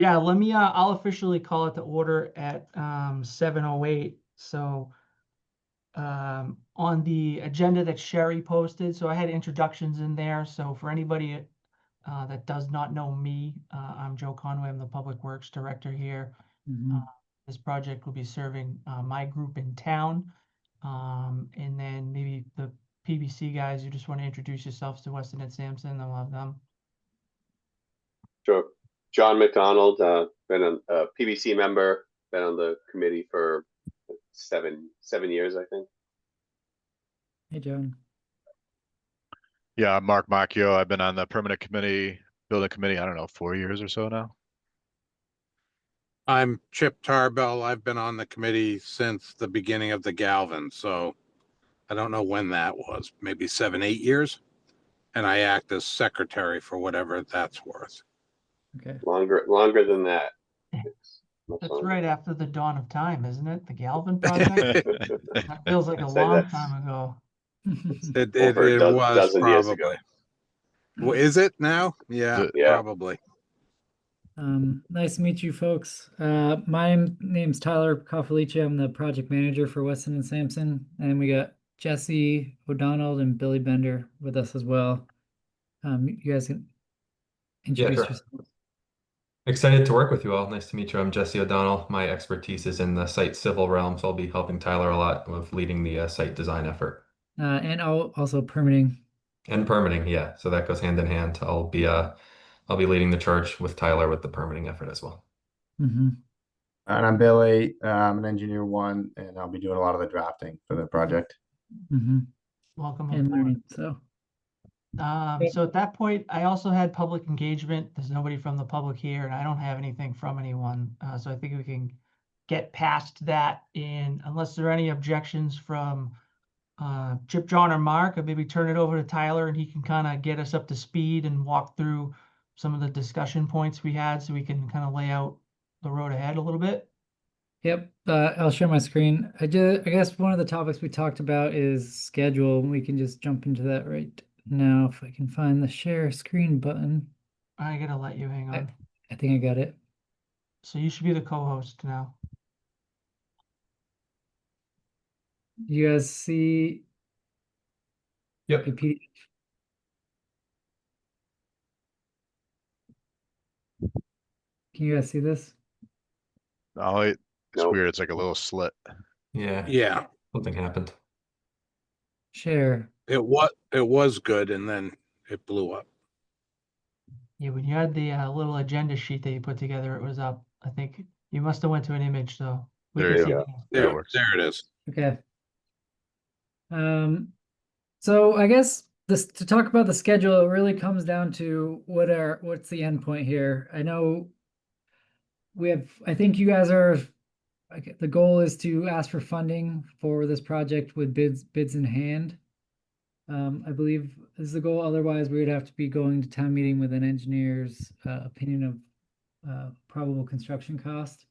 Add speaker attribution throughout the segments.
Speaker 1: Yeah, let me, I'll officially call it to order at 7:08. So on the agenda that Sherry posted, so I had introductions in there. So for anybody that does not know me, I'm Joe Conway. I'm the Public Works Director here.
Speaker 2: Mhm.
Speaker 1: This project will be serving my group in town. And then maybe the PBC guys, you just want to introduce yourselves to Weston and Sampson, I'll have them.
Speaker 3: Sure. John McDonald, been a PBC member, been on the committee for 7 years, I think.
Speaker 2: Hey, John.
Speaker 4: Yeah, I'm Mark Macchio. I've been on the permanent committee, building committee, I don't know, 4 years or so now.
Speaker 5: I'm Chip Tarbell. I've been on the committee since the beginning of the Galvin, so I don't know when that was, maybe 7, 8 years. And I act as secretary for whatever that's worth.
Speaker 2: Okay.
Speaker 3: Longer than that.
Speaker 1: That's
Speaker 3: longer.
Speaker 1: right after the dawn of time, isn't it? The Galvin project? That feels like a
Speaker 3: I'd say
Speaker 1: long
Speaker 3: that's
Speaker 1: time ago.
Speaker 5: It was
Speaker 3: dozen years ago.
Speaker 5: probably. Well, is it now? Yeah,
Speaker 3: Yeah.
Speaker 5: probably.
Speaker 2: Nice to meet you folks. My name's Tyler Coffalici. I'm the project manager for Weston and Sampson, and we got Jesse O'Donnell and Billy Bender with us as well. You guys can introduce
Speaker 6: sure.
Speaker 2: yourselves.
Speaker 6: Excited to work with you all. Nice to meet you. I'm Jesse O'Donnell. My expertise is in the site civil realm, so I'll be helping Tyler a lot with leading the site design effort.
Speaker 2: And also permitting.
Speaker 6: And permitting, yeah. So that goes hand in hand. I'll be leading the charge with Tyler with the permitting effort as well.
Speaker 2: Mm-hmm.
Speaker 7: And I'm Billy. I'm an engineer one, and I'll be doing a lot of the drafting for the project.
Speaker 2: Mm-hmm.
Speaker 1: Welcome
Speaker 2: And
Speaker 1: aboard.
Speaker 2: learning. So
Speaker 1: So at that point, I also had public engagement. There's nobody from the public here, and I don't have anything from anyone. So I think we can get past that unless there are any objections from Chip, John, or Mark, or maybe turn it over to Tyler and he can kind of get us up to speed and walk through some of the discussion points we had so we can kind of lay out the road ahead a little bit.
Speaker 2: Yep, I'll share my screen. I guess one of the topics we talked about is schedule, and we can just jump into that right now if I can find the share screen button.
Speaker 1: I gotta let you hang on.
Speaker 2: I think I got it.
Speaker 1: So you should be the co-host now.
Speaker 2: You guys see?
Speaker 6: Yep.
Speaker 2: the P- Can you guys see this?
Speaker 4: Oh, it's
Speaker 3: Nope.
Speaker 4: weird. It's like a little slit.
Speaker 6: Yeah.
Speaker 5: Yeah,
Speaker 6: Something happened.
Speaker 2: Share.
Speaker 5: it was good, and then it blew up.
Speaker 1: Yeah, when you had the little agenda sheet that you put together, it was up. I think you must have went to an image, so we
Speaker 4: There
Speaker 1: can
Speaker 4: you
Speaker 1: see
Speaker 4: go.
Speaker 1: it.
Speaker 4: There it
Speaker 5: There,
Speaker 4: works.
Speaker 5: there it is.
Speaker 2: Okay. So I guess this to talk about the schedule, it really comes down to what's the end point here. I know I think you guys are, the goal is to ask for funding for this project with bids in hand. I believe is the goal. Otherwise, we would have to be going to town meeting with an engineer's opinion of probable construction cost.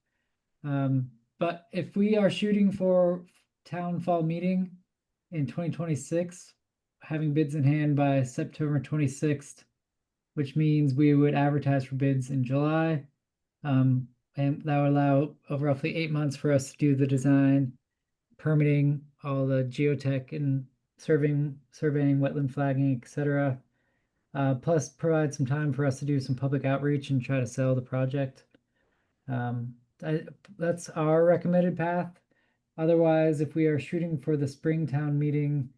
Speaker 2: But if we are shooting for town fall meeting in 2026, having bids in hand by September 26th, which means we would advertise for bids in July. And that would allow roughly 8 months for us to do the design, permitting, all the geotech and surveying, wetland flagging, etc. Plus provide some time for us to do some public outreach and try to sell the project. That's our recommended path. Otherwise, if we are shooting for the Springtown meeting,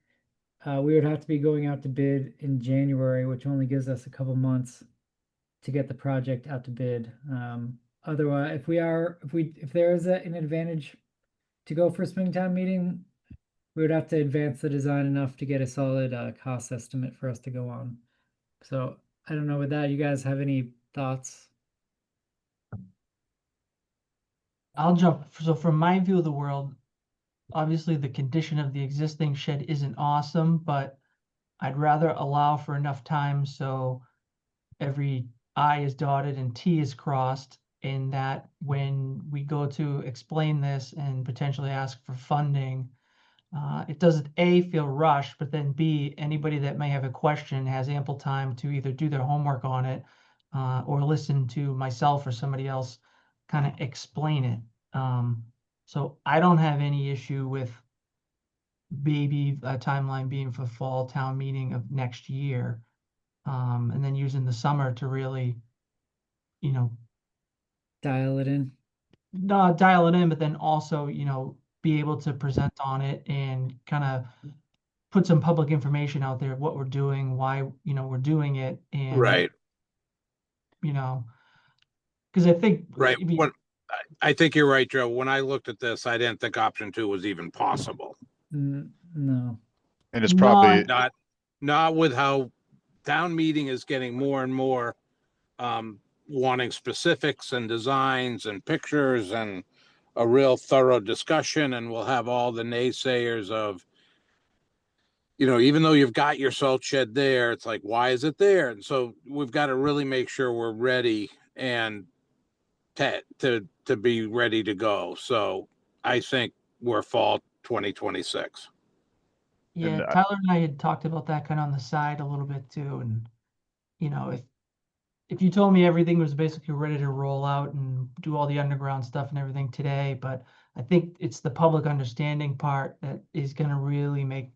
Speaker 2: we would have to be going out to bid in January, which only gives us a couple months to get the project out to bid. Otherwise, if there is an advantage to go for a Springtown meeting, we would have to advance the design enough to get a solid cost estimate for us to go on. So I don't know, with that, you guys have any thoughts?
Speaker 1: I'll jump. So from my view of the world, obviously the condition of the existing shed isn't awesome, but I'd rather allow for enough time so every I is dotted and T is crossed, in that when we go to explain this and potentially ask for funding, it doesn't A, feel rushed, but then B, anybody that may have a question has ample time to either do their homework on it, or listen to myself or somebody else kind of explain it. So I don't have any issue with maybe a timeline being for fall town meeting of next year. And then using the summer to really, you know,
Speaker 2: Dial it in.
Speaker 1: dial it in, but then also, you know, be able to present on it and kind of put some public information out there, what we're doing, why, you know, we're doing it, and,
Speaker 5: Right,
Speaker 1: you know, because I think,
Speaker 5: right.
Speaker 1: I mean,
Speaker 5: What, I think you're right, Joe. When I looked at this, I didn't think option 2 was even possible.
Speaker 2: No.
Speaker 4: And it's
Speaker 1: No,
Speaker 4: probably,
Speaker 5: Not with how town meeting is getting more and more wanting specifics and designs and pictures and a real thorough discussion, and we'll have all the naysayers of, you know, even though you've got your salt shed there, it's like, why is it there? And so we've got to really make sure we're ready and to be ready to go. So I think we're fall 2026.
Speaker 1: yeah,
Speaker 4: and
Speaker 1: Tyler and I had talked about that kind of on the side a little bit too, and, you know, if you told me everything was basically ready to roll out and do all the underground stuff and everything today, but I think it's the public understanding part that is going to really make,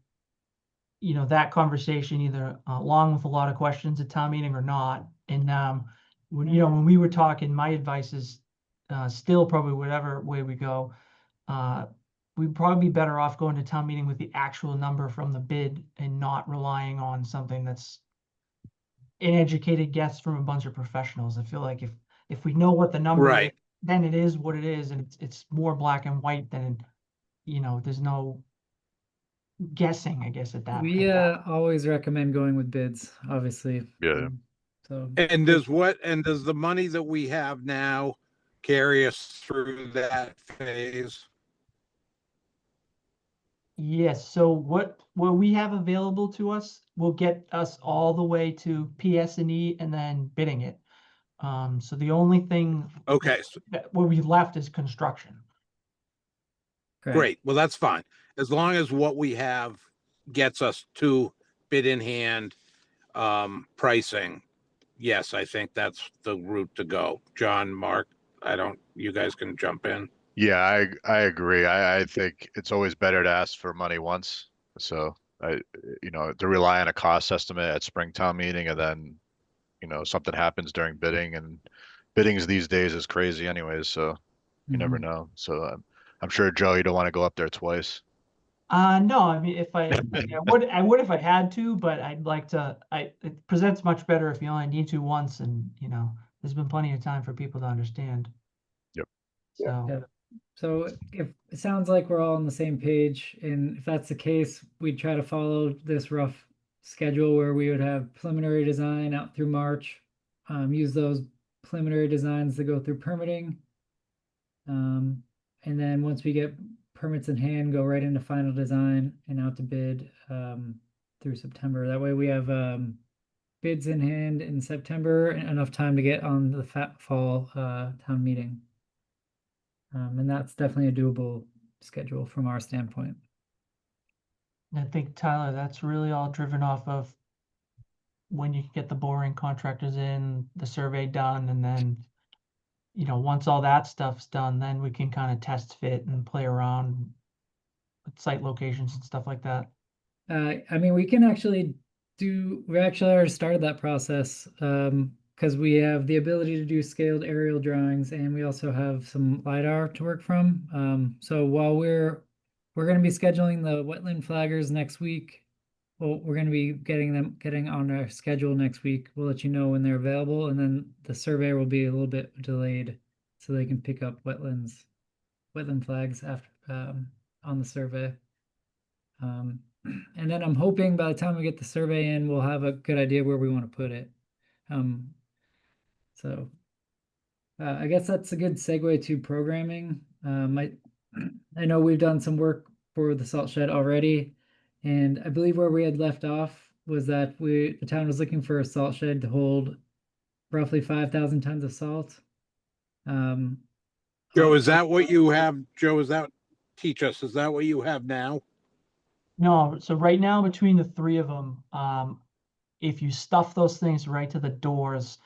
Speaker 1: you know, that conversation either along with a lot of questions at town meeting or not. And when, you know, when we were talking, my advice is still probably whatever way we go, we'd probably be better off going to town meeting with the actual number from the bid and not relying on something that's an educated guess from a bunch of professionals. I feel like if we know what the number is,
Speaker 5: Right.
Speaker 1: then it is what it is, and it's more black and white than, you know, there's no guessing, I guess, at that.
Speaker 2: We always recommend going with bids, obviously.
Speaker 4: Yeah.
Speaker 2: So
Speaker 5: And does the money that we have now carry us through that phase?
Speaker 1: Yes, so what we have available to us will get us all the way to PS&E and then bidding it. So the only thing
Speaker 5: Okay, so,
Speaker 1: that where we left is construction.
Speaker 5: great. Well, that's fine. As long as what we have gets us to bid in hand pricing. Yes, I think that's the route to go. John, Mark, you guys can jump in.
Speaker 4: yeah, I agree. I think it's always better to ask for money once. So you know, to rely on a cost estimate at Springtown meeting and then, you know, something happens during bidding, and biddings these days is crazy anyways. So you never know. So I'm sure, Joe, you don't want to go up there twice.
Speaker 1: No, I mean, I would if I had to, but I'd like to, it presents much better if you only need to once, and, you know, there's been plenty of time for people to understand.
Speaker 4: Yep.
Speaker 1: So,
Speaker 2: Yeah. So if it sounds like we're all on the same page, and if that's the case, we'd try to follow this rough schedule where we would have preliminary design out through March, use those preliminary designs to go through permitting. And then once we get permits in hand, go right into final design and out to bid through September. That way we have bids in hand in September and enough time to get on the fall town meeting. And that's definitely a doable schedule from our standpoint.
Speaker 1: I think, Tyler, that's really all driven off of when you can get the boring contractors in, the survey done, and then, you know, once all that stuff's done, then we can kind of test fit and play around with site locations and stuff like that.
Speaker 2: I mean, we can actually we actually already started that process because we have the ability to do scaled aerial drawings, and we also have some LiDAR to work from. So while we're going to be scheduling the wetland flaggers next week, well, we're going to be getting on our schedule next week. We'll let you know when they're available, and then the surveyor will be a little bit delayed so they can pick up wetland flags after on the survey. And then I'm hoping by the time we get the survey in, we'll have a good idea where we want to put it. So I guess that's a good segue to programming. I know we've done some work for the salt shed already, and I believe where we had left off was that the town was looking for a salt shed to hold roughly 5,000 tons of salt.
Speaker 5: Joe, is that what you have? Joe, teach us, is that what you have now?
Speaker 1: No, so right now between the three of them, if you stuff those things right to the doors,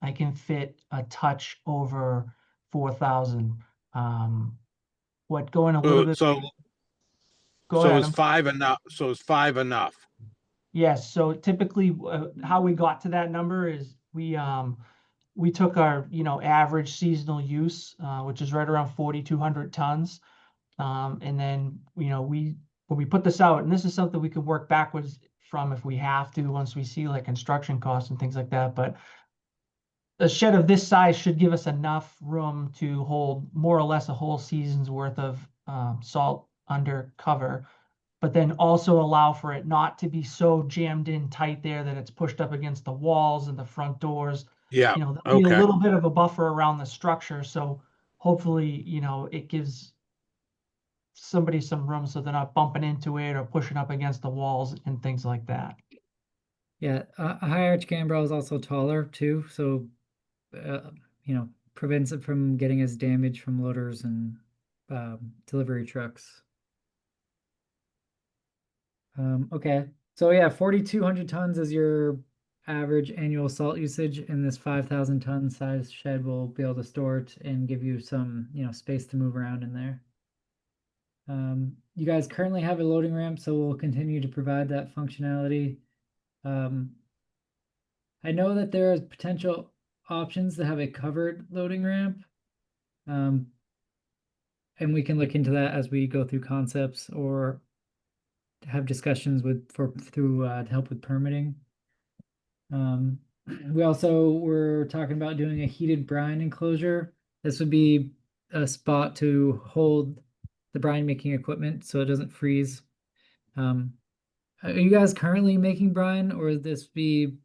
Speaker 1: I can fit a touch over 4,000. What going a little
Speaker 5: So,
Speaker 1: bit,
Speaker 5: so,
Speaker 1: go
Speaker 5: so
Speaker 1: ahead.
Speaker 5: is 5 enough? So is 5 enough?
Speaker 1: Yes, so typically how we got to that number is we took our, average seasonal use, which is right around 4,200 tons. And then, when we put this out, and this is something we can work backwards from if we have to, once we see like construction costs and things like that. But a shed of this size should give us enough room to hold more or less a whole season's worth of salt under cover, but then also allow for it not to be so jammed in tight there that it's pushed up against the walls and the front doors.
Speaker 5: Yeah,
Speaker 1: There'll be a
Speaker 5: okay.
Speaker 1: little bit of a buffer around the structure. So hopefully, it gives somebody some room so they're not bumping into it or pushing up against the walls and things like that.
Speaker 2: Yeah, a high arch gambrel is also taller too, so uh, prevents it from getting as damaged from loaders and delivery trucks. Okay, so yeah, 4,200 tons is your average annual salt usage, and this 5,000 ton size shed will be able to store it and give you some, space to move around in there. You guys currently have a loading ramp, so we'll continue to provide that functionality. I know that there is potential options to have a covered loading ramp. And we can look into that as we go through concepts or have discussions to help with permitting. We also were talking about doing a heated brine enclosure. This would be a spot to hold the brine making equipment so it doesn't freeze. Are you guys currently making brine, or would this be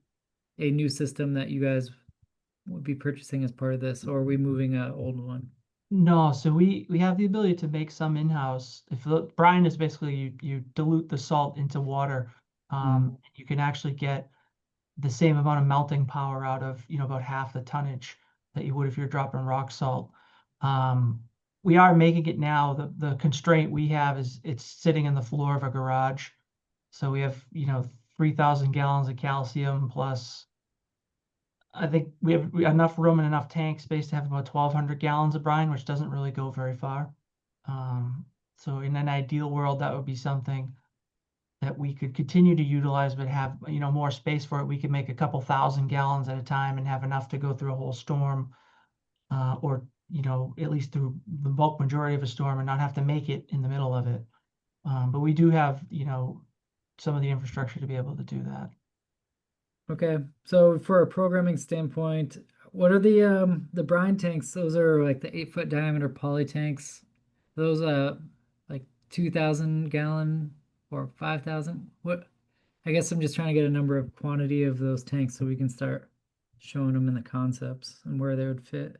Speaker 2: a new system that you guys would be purchasing as part of this, or are we moving an old one?
Speaker 1: No, so we have the ability to make some in-house. If the brine is basically you dilute the salt into water, you can actually get the same amount of melting power out of, about half the tonnage that you would if you're dropping rock salt. We are making it now. The constraint we have is it's sitting in the floor of a garage. So we have, 3,000 gallons of calcium plus I think we have enough room and enough tank space to have about 1,200 gallons of brine, which doesn't really go very far. So in an ideal world, that would be something that we could continue to utilize, but have, more space for it. We could make a couple thousand gallons at a time and have enough to go through a whole storm, or, at least through the bulk majority of a storm and not have to make it in the middle of it. But we do have, some of the infrastructure to be able to do that.
Speaker 2: Okay, so for a programming standpoint, what are the brine tanks? Those are like the 8-foot diameter poly tanks. Those like 2,000 gallon or 5,000. What? I guess I'm just trying to get a number of quantity of those tanks so we can start showing them in the concepts and where they would fit.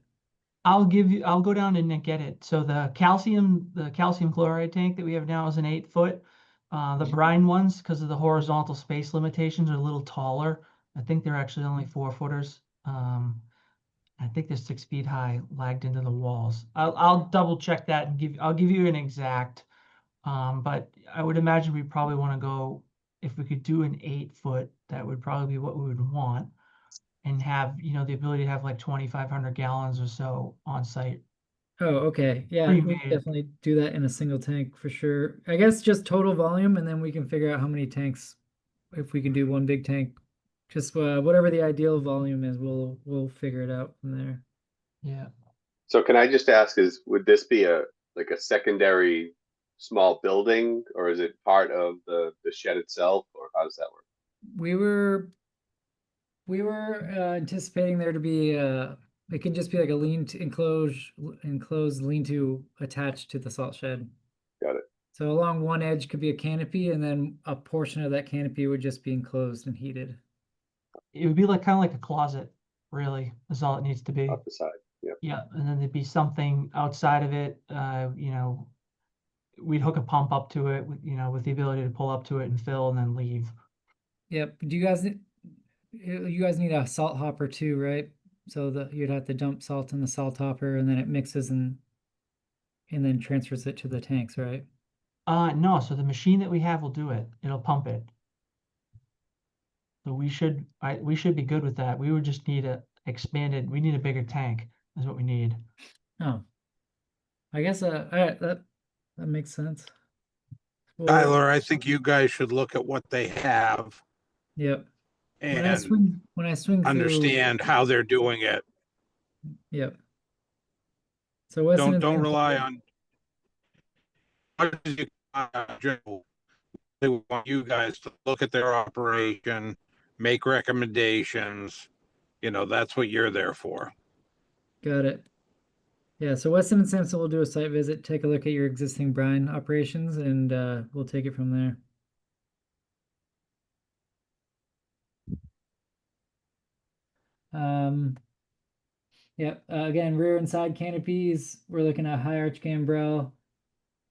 Speaker 1: I'll go down and get it. So the calcium chloride tank that we have now is an 8-foot. The brine ones, because of the horizontal space limitations, are a little taller. I think they're actually only 4-footers. I think they're 6 feet high, lagged into the walls. I'll double check that and I'll give you an exact. But I would imagine we probably want to go, if we could do an 8-foot, that would probably be what we would want, and have, the ability to have like 2,500 gallons or so on site.
Speaker 2: Oh, okay. Yeah, we can
Speaker 1: Pre-made.
Speaker 2: definitely do that in a single tank for sure. I guess just total volume, and then we can figure out how many tanks, if we can do one big tank. Just whatever the ideal volume is, we'll figure it out from there.
Speaker 1: Yeah.
Speaker 3: So can I just ask, would this be like a secondary small building, or is it part of the shed itself, or how does that work?
Speaker 2: We were anticipating there to be it can just be like a enclosed lean-to attached to the salt shed.
Speaker 3: Got it.
Speaker 2: So along one edge could be a canopy, and then a portion of that canopy would just be enclosed and heated.
Speaker 1: It would be like kind of like a closet, really, is all it needs to be.
Speaker 3: Off the side. Yeah.
Speaker 1: Yeah, and then there'd be something outside of it, we'd hook a pump up to it with, with the ability to pull up to it and fill and then leave.
Speaker 2: Yep. Do you guys need a salt hopper too, right? So you'd have to dump salt in the salt hopper, and then it mixes and then transfers it to the tanks, right?
Speaker 1: No, so the machine that we have will do it. It'll pump it. So we should be good with that. We would just need expanded. We need a bigger tank is what we need.
Speaker 2: Oh, I guess, all right, that makes sense. Well,
Speaker 5: Tyler, I think you guys should look at what they have
Speaker 2: yep. When I
Speaker 5: and
Speaker 2: swing through,
Speaker 5: understand how they're doing it.
Speaker 2: yep. So Weston and
Speaker 5: Don't
Speaker 2: Sampson-
Speaker 5: rely on. They want you guys to look at their operation, make recommendations. You know, that's what you're there for.
Speaker 2: Got it. Yeah, so Weston and Sampson will do a site visit, take a look at your existing brine operations, and we'll take it from there. Yeah, again, rear and side canopies, we're looking at high arch gambrel.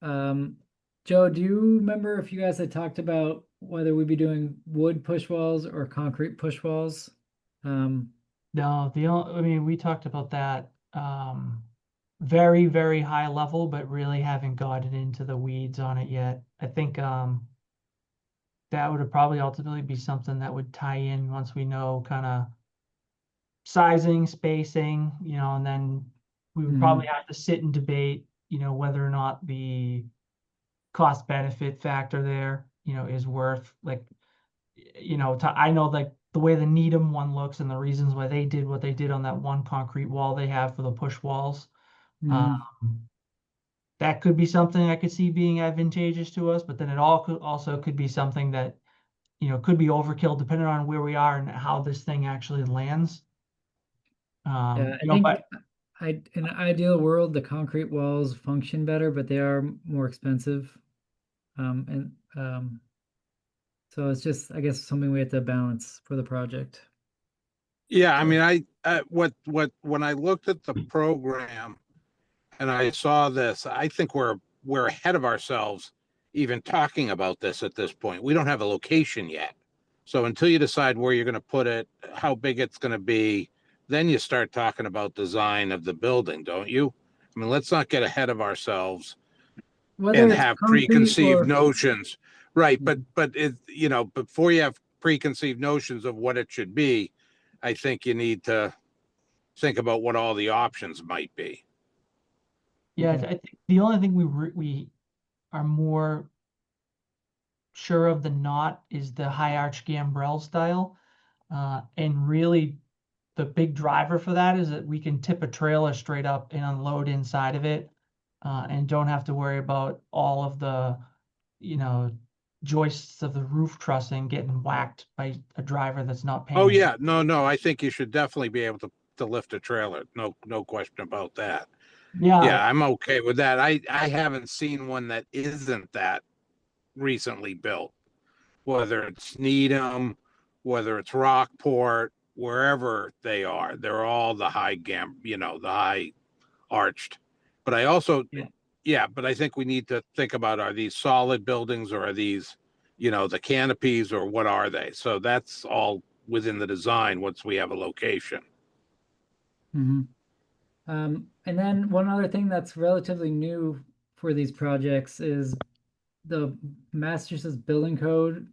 Speaker 2: Joe, do you remember if you guys had talked about whether we'd be doing wood push walls or concrete push walls?
Speaker 1: No, I mean, we talked about that very, very high level, but really haven't gotten into the weeds on it yet. I think that would probably ultimately be something that would tie in once we know kind of sizing, spacing, and then we would probably have to sit and debate, whether or not the cost benefit factor there, is worth like, I know like the way the Needham one looks and the reasons why they did what they did on that one concrete wall they have for the push walls. That could be something I could see being advantageous to us, but then it also could be something that, could be overkill depending on where we are and how this thing actually lands.
Speaker 2: Yeah, I think in an ideal world, the concrete walls function better, but they are more expensive. So it's just, I guess, something we have to balance for the project.
Speaker 5: Yeah, I mean, when I looked at the program and I saw this, I think we're ahead of ourselves even talking about this at this point. We don't have a location yet. So until you decide where you're going to put it, how big it's going to be, then you start talking about design of the building, don't you? I mean, let's not get ahead of ourselves
Speaker 2: Whether
Speaker 5: and
Speaker 2: it's
Speaker 5: have
Speaker 2: concrete
Speaker 5: preconceived
Speaker 2: or
Speaker 5: notions. Right, but it, before you have preconceived notions of what it should be, I think you need to think about what all the options might be.
Speaker 1: Yeah,
Speaker 2: Okay.
Speaker 1: I think the only thing we are more sure of than not is the high arch gambrel style. And really the big driver for that is that we can tip a trailer straight up and unload inside of it, and don't have to worry about all of the, joists of the roof trussing getting whacked by a driver that's not paying.
Speaker 5: Oh yeah, no, I think you should definitely be able to lift a trailer. No question about that.
Speaker 1: Yeah,
Speaker 5: Yeah, I'm okay with that. I haven't seen one that isn't that recently built, whether it's Needham, whether it's Rockport, wherever they are. They're all the the high arched. But I also, but I think we need to think about, are these solid buildings or are these, the canopies, or what are they? So that's all within the design once we have a location.
Speaker 2: And then one other thing that's relatively new for these projects is the Massachusetts Building Code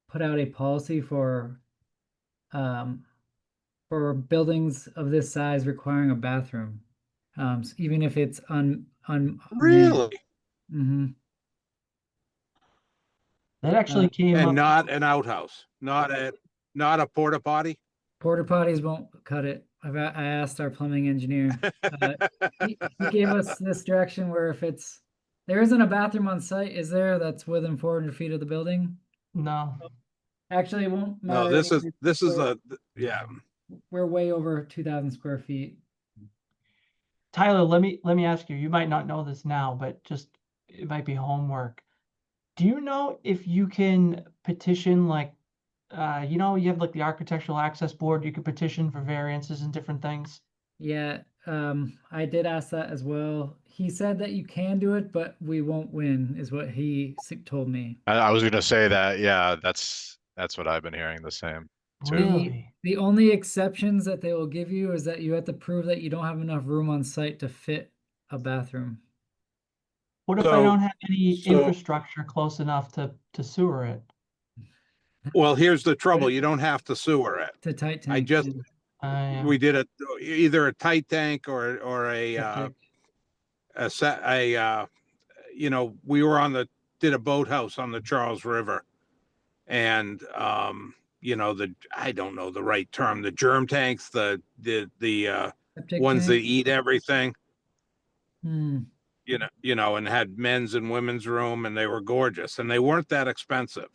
Speaker 2: put out a policy for buildings of this size requiring a bathroom, so even if it's
Speaker 5: Really?
Speaker 1: that actually came
Speaker 5: And
Speaker 1: up.
Speaker 5: not an outhouse, not a porta potty?
Speaker 2: Porta potties won't cut it. I asked our plumbing engineer. He gave us this direction where if there isn't a bathroom on site, is there, that's within 400 feet of the building?
Speaker 1: No,
Speaker 2: Actually, it won't matter.
Speaker 5: No, this is
Speaker 2: We're-
Speaker 5: yeah.
Speaker 2: We're way over 2,000 square feet.
Speaker 1: Tyler, let me ask you, you might not know this now, but just, it might be homework. Do you know if you can petition like, you have like the Architectural Access Board, you could petition for variances and different things?
Speaker 2: Yeah, I did ask that as well. He said that you can do it, but we won't win, is what he told me.
Speaker 4: I was gonna say that, yeah, that's what I've been hearing the same too.
Speaker 1: Really?
Speaker 2: The only exceptions that they will give you is that you have to prove that you don't have enough room on site to fit a bathroom.
Speaker 1: What if I
Speaker 5: So-
Speaker 1: don't have any
Speaker 5: so-
Speaker 1: infrastructure close enough to sewer it?
Speaker 5: Well, here's the trouble. You don't have to sewer it.
Speaker 2: It's a tight
Speaker 5: I
Speaker 2: tank.
Speaker 5: just,
Speaker 2: yeah.
Speaker 1: Yeah.
Speaker 5: We did either a tight tank or
Speaker 2: Septic.
Speaker 5: you know, we were did a boathouse on the Charles River, and you know, I don't know the right term, the germ tanks, the
Speaker 2: Septic
Speaker 5: ones that
Speaker 2: tank?
Speaker 5: eat everything,
Speaker 2: Hmm.
Speaker 5: you know, and had men's and women's room, and they were gorgeous, and they weren't that expensive.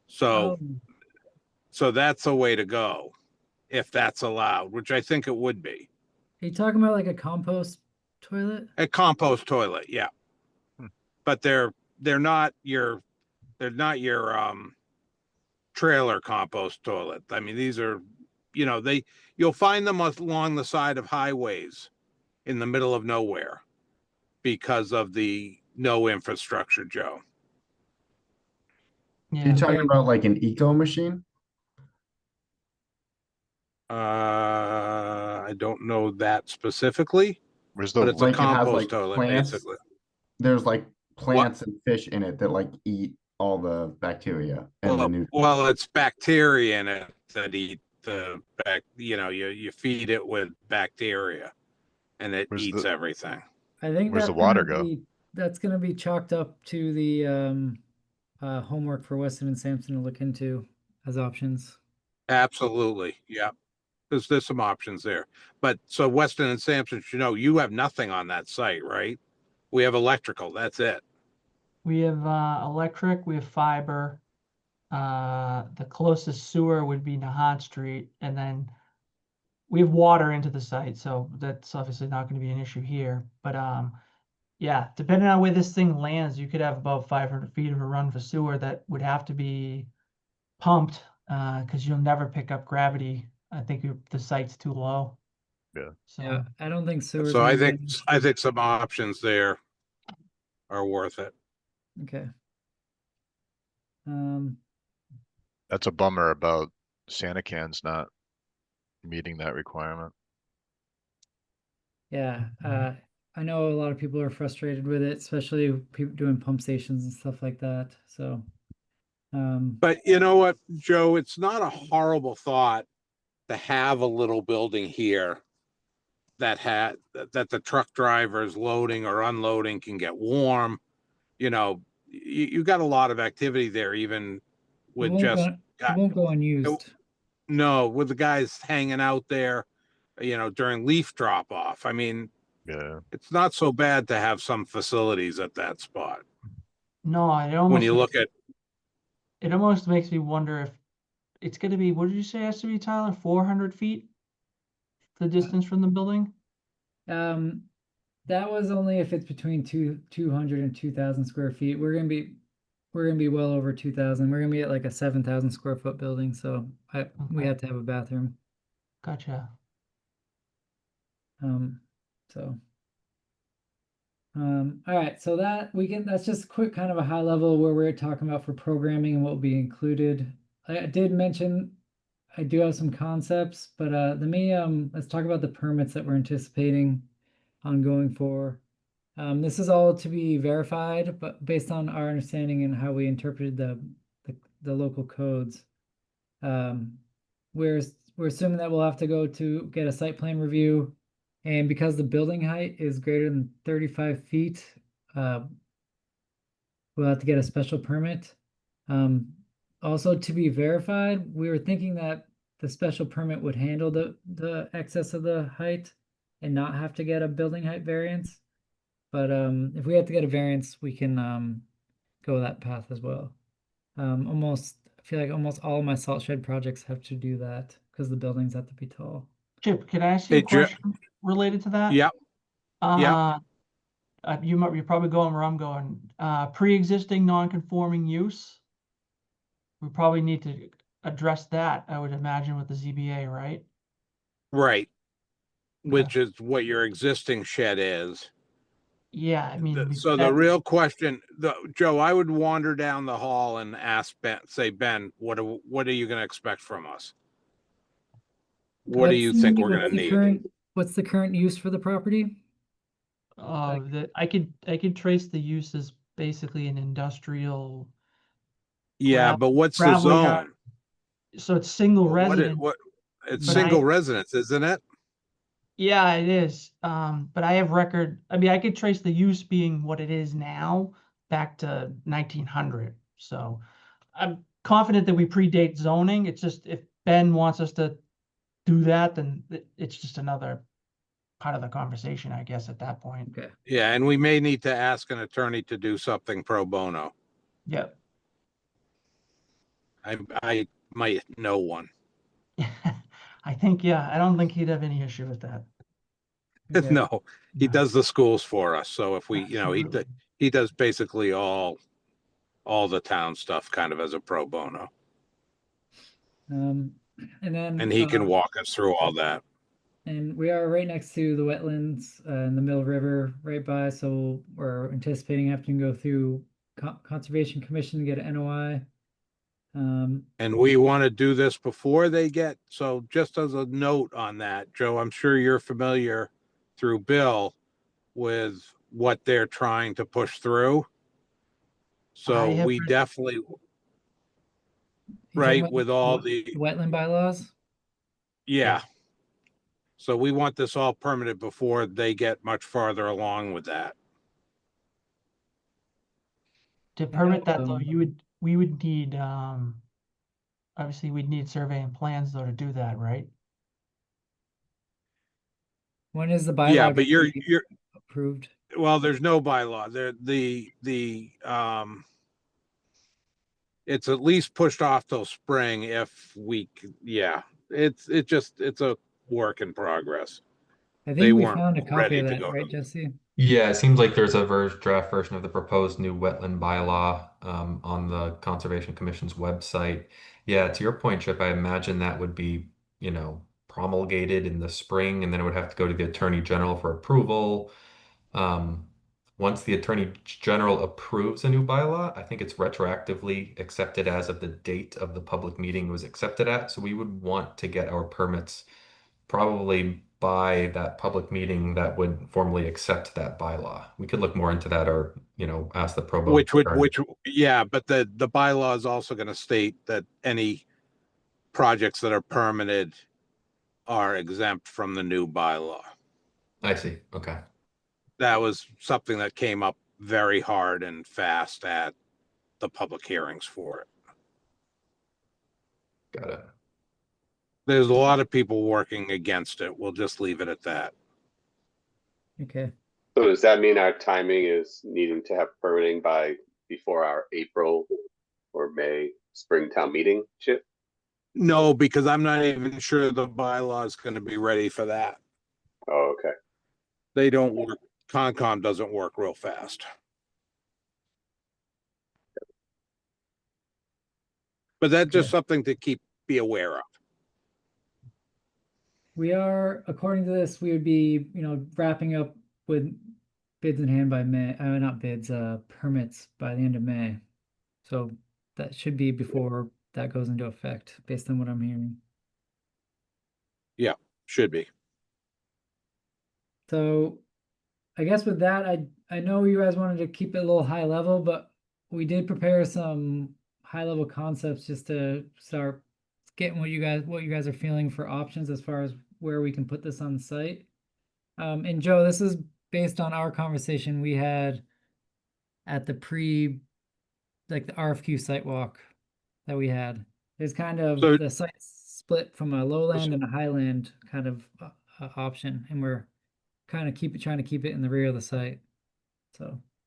Speaker 5: So
Speaker 2: Oh,
Speaker 5: so that's a way to go if that's allowed, which I think it would be.
Speaker 2: are you talking about like a compost toilet?
Speaker 5: A compost toilet, yeah.
Speaker 4: Hmm.
Speaker 5: But they're not your trailer compost toilet. I mean, these are, you know, you'll find them along the side of highways in the middle of nowhere because of the no infrastructure, Joe.
Speaker 7: Are you
Speaker 1: Yeah.
Speaker 7: talking
Speaker 2: Okay.
Speaker 7: about like an eco machine?
Speaker 5: I don't know that specifically,
Speaker 4: Where's
Speaker 5: but
Speaker 4: the,
Speaker 5: it's a
Speaker 7: Like it has
Speaker 5: compost
Speaker 7: like
Speaker 5: toilet,
Speaker 7: plants.
Speaker 5: basically.
Speaker 7: There's like
Speaker 5: What?
Speaker 7: plants and fish in it that like eat all the bacteria and the nutrients.
Speaker 5: Well, it's bacteria in it that eat you know, you feed it with bacteria and it
Speaker 4: Where's
Speaker 5: eats
Speaker 4: the-
Speaker 5: everything.
Speaker 2: I think
Speaker 4: Where's the
Speaker 2: that's
Speaker 4: water
Speaker 2: gonna
Speaker 4: go?
Speaker 2: that's gonna be chalked up to the homework for Weston and Sampson to look into as options.
Speaker 5: Absolutely. Yeah. There's some options there. But so Weston and Sampson, you know, you have nothing on that site, right? We have electrical. That's it.
Speaker 1: We have electric, we have fiber. The closest sewer would be Nahant Street, and then we have water into the site, so that's obviously not going to be an issue here. But yeah, depending on where this thing lands, you could have about 500 feet of a run for sewer that would have to be pumped because you'll never pick up gravity. I think the site's too low.
Speaker 4: Yeah.
Speaker 1: So
Speaker 2: Yeah, I don't think sewer's
Speaker 5: So
Speaker 2: gonna
Speaker 5: I
Speaker 2: be
Speaker 5: think
Speaker 2: an issue.
Speaker 5: I think some options there are worth it.
Speaker 2: Okay.
Speaker 4: That's a bummer about Santa cans not meeting that requirement.
Speaker 2: Yeah,
Speaker 1: Mhm.
Speaker 2: I know a lot of people are frustrated with it, especially people doing pump stations and stuff like that. So,
Speaker 5: But you know what, Joe, it's not a horrible thought to have a little building here that the truck drivers loading or unloading can get warm. You know, you got a lot of activity there, even
Speaker 2: it
Speaker 5: with
Speaker 2: won't go,
Speaker 5: just
Speaker 2: it won't go unused.
Speaker 5: no, with the guys hanging out there, you know, during leaf drop off. I mean,
Speaker 4: Yeah.
Speaker 5: it's not so bad to have some facilities at that spot.
Speaker 1: No,
Speaker 5: When you look at,
Speaker 1: it almost makes me wonder if it's going to be, what did you say it has to be, Tyler? 400 feet, the distance from the building?
Speaker 2: That was only if it's between 200 and 2,000 square feet. We're gonna be well over 2,000. We're gonna be at like a 7,000 square foot building, so we
Speaker 1: Okay.
Speaker 2: have to have a bathroom.
Speaker 1: Gotcha.
Speaker 2: Um, so. All right, so that's just quick kind of a high level where we're talking about for programming and what will be included. I did mention I do have some concepts, but let's talk about the permits that we're anticipating on going for. This is all to be verified, but based on our understanding and how we interpreted the local codes, um, we're assuming that we'll have to go to get a site plan review, and because the building height is greater than 35 feet, we'll have to get a special permit. Also to be verified, we were thinking that the special permit would handle the excess of the height and not have to get a building height variance. But if we have to get a variance, we can go that path as well. I feel like almost all of my salt shed projects have to do that because the buildings have to be tall.
Speaker 1: Chip, can I ask you a question related to that?
Speaker 5: yep,
Speaker 1: Uh, you're probably going where I'm going. Pre-existing non-conforming use. We probably need to address that, I would imagine, with the ZBA, right?
Speaker 5: right, which is what your existing shed is.
Speaker 1: Yeah, I mean,
Speaker 5: So the real question, Joe, I would wander down the hall and ask Ben, say, Ben, what are you going to expect from us? What do you think we're going to need?
Speaker 2: What's the current use for the property?
Speaker 1: that I could trace the use as basically an industrial.
Speaker 5: Yeah, but what's the
Speaker 1: gravel yard.
Speaker 5: zone?
Speaker 1: So it's single resident.
Speaker 5: What? It's
Speaker 1: But
Speaker 5: single residence, isn't it?
Speaker 1: Yeah, it is. But I have record, I mean, I could trace the use being what it is now back to 1900. So I'm confident that we predate zoning. It's just if Ben wants us to do that, then it's just another part of the conversation, I guess, at that point.
Speaker 2: Okay.
Speaker 5: Yeah, and we may need to ask an attorney to do something pro bono.
Speaker 1: Yep.
Speaker 5: I might know one.
Speaker 1: I think, yeah, I don't think he'd have any issue with that.
Speaker 2: Okay.
Speaker 5: No, he
Speaker 1: No.
Speaker 5: does the schools for us. So if we,
Speaker 1: Absolutely.
Speaker 5: he does basically all the town stuff kind of as a pro bono.
Speaker 2: And then
Speaker 5: And he can walk us through all that.
Speaker 2: and we are right next to the wetlands in the Mill River, right by. So we're anticipating having to go through Conservation Commission to get an NOI.
Speaker 5: And we want to do this before they get, so just as a note on that, Joe, I'm sure you're familiar through Bill with what they're trying to push through. So
Speaker 1: I have
Speaker 5: we
Speaker 1: read-
Speaker 5: definitely,
Speaker 2: You talking
Speaker 5: right,
Speaker 2: about
Speaker 5: with all
Speaker 2: wet-
Speaker 5: the,
Speaker 2: wetland bylaws.
Speaker 5: yeah. So we want this all permitted before they get much farther along with that.
Speaker 1: To permit
Speaker 2: know,
Speaker 1: that though, we would need, obviously we'd need survey and plans though to do that, right?
Speaker 2: When is the bylaw
Speaker 5: Yeah, but
Speaker 2: gonna be approved?
Speaker 5: well, there's no bylaw there. It's at least pushed off till spring if yeah, it's a work in progress.
Speaker 2: I
Speaker 5: They
Speaker 2: think we
Speaker 5: weren't
Speaker 2: found a copy
Speaker 5: ready
Speaker 2: of
Speaker 5: to
Speaker 2: that,
Speaker 5: go
Speaker 2: right,
Speaker 5: to-
Speaker 2: Jesse?
Speaker 6: Yeah, it seems like there's a draft version of the proposed new wetland bylaw on the Conservation Commission's website. Yeah, to your point, Chip, I imagine that would be, promulgated in the spring, and then it would have to go to the Attorney General for approval. Um, Once the Attorney General approves a new bylaw, I think it's retroactively accepted as of the date of the public meeting it was accepted at. So we would want to get our permits probably by that public meeting that would formally accept that bylaw. We could look more into that or, ask the pro bono attorney.
Speaker 5: yeah, but the bylaw is also going to state that any projects that are permitted are exempt from the new bylaw.
Speaker 6: I see. Okay.
Speaker 5: That was something that came up very hard and fast at the public hearings for it.
Speaker 6: Got it.
Speaker 5: There's a lot of people working against it. We'll just leave it at that.
Speaker 2: Okay.
Speaker 3: So does that mean our timing is needing to have permitting by before our April or May Springtown meeting, Chip?
Speaker 5: No, because I'm not even sure the bylaw is going to be ready for that.
Speaker 3: Oh, okay.
Speaker 5: They don't work, Concom doesn't work real fast. But that's just something to be aware of.
Speaker 2: We are, according to this, we would be, wrapping up with bids in hand by May, not bids, permits by the end of May. So that should be before that goes into effect, based on what I'm hearing.
Speaker 5: Should be.
Speaker 2: So I guess with that, I know you guys wanted to keep it a little high level, but we did prepare some high level concepts just to start getting what you guys are feeling for options as far as where we can put this on site. And Joe, this is based on our conversation we had at the the RFQ site walk that we had. There's kind of
Speaker 5: So-
Speaker 2: the site split from a lowland and a highland kind of option, and we're kind of trying to keep it in the rear of the site.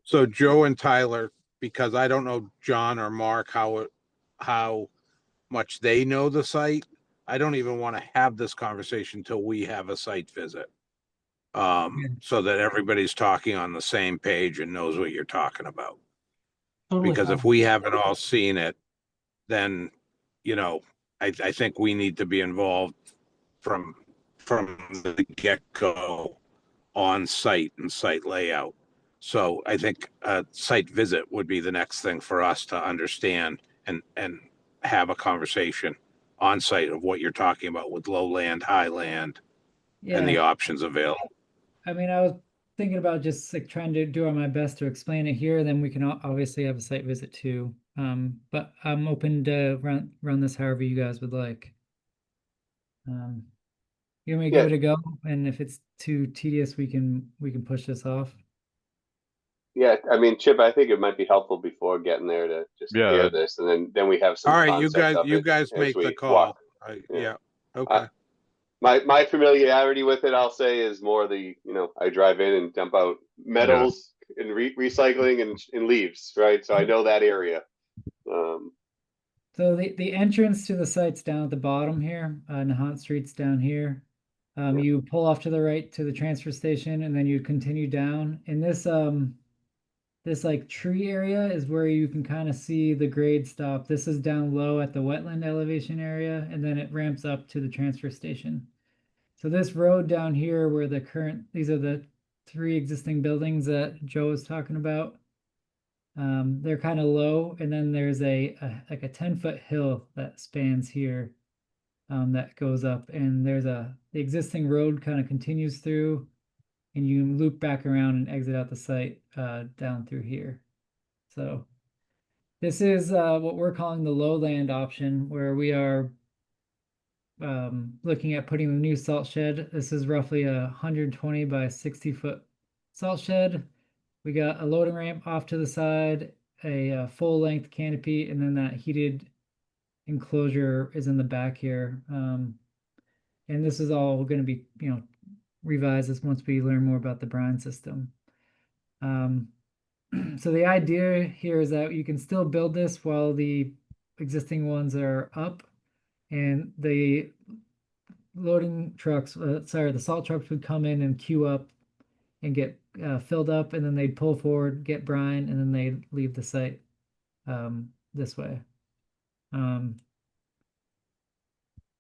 Speaker 2: So
Speaker 5: Joe and Tyler, because I don't know John or Mark how much they know the site. I don't even want to have this conversation till we have a site visit. So that everybody's talking on the same page and knows what you're talking about.
Speaker 1: Totally
Speaker 5: Because if
Speaker 1: fine.
Speaker 5: we haven't all seen it, then, I think we need to be involved from the get-go on site and site layout. So I think a site visit would be the next thing for us to understand and have a conversation on site of what you're talking about with lowland, highland, and the
Speaker 2: yeah,
Speaker 5: options available.
Speaker 2: I mean, I was thinking about just like trying to do my best to explain it here. Then we can obviously have a site visit too. But I'm open to run this however you guys would like. You want me to
Speaker 3: Yeah.
Speaker 2: give it a go? And if it's too tedious, we can push this off.
Speaker 3: Yeah, I mean, Chip, I think it might be helpful before getting there to just
Speaker 4: Yeah,
Speaker 3: hear this, and then we have some
Speaker 5: All right,
Speaker 3: concept of
Speaker 5: you
Speaker 3: it
Speaker 5: guys
Speaker 3: as
Speaker 5: make the
Speaker 3: we walk.
Speaker 5: call.
Speaker 3: Yeah.
Speaker 5: Yeah, okay.
Speaker 3: My familiarity with it, I'll say, is more the, I drive in and dump out metals and recycling and leaves, right? So I know that area.
Speaker 2: So the entrance to the site's down at the bottom here, Nahant Street's down here.
Speaker 3: Yeah.
Speaker 2: You pull off to the right to the transfer station, and then you continue down. And this like tree area is where you can kind of see the grade stop. This is down low at the wetland elevation area, and then it ramps up to the transfer station. So this road down here where these are the three existing buildings that Joe was talking about. They're kind of low, and then there's like a 10-foot hill that spans here, that goes up, and the existing road kind of continues through, and you loop back around and exit out the site down through here. So this is what we're calling the lowland option, where we are looking at putting the new salt shed. This is roughly a 120 by 60-foot salt shed. We got a loading ramp off to the side, a full-length canopy, and then that heated enclosure is in the back here. And this is all going to be, revised as once we learn more about the brine system. So the idea here is that you can still build this while the existing ones are up, and the loading trucks, the salt trucks would come in and queue up and get filled up, and then they'd pull forward, get brine, and then they'd leave the site this way.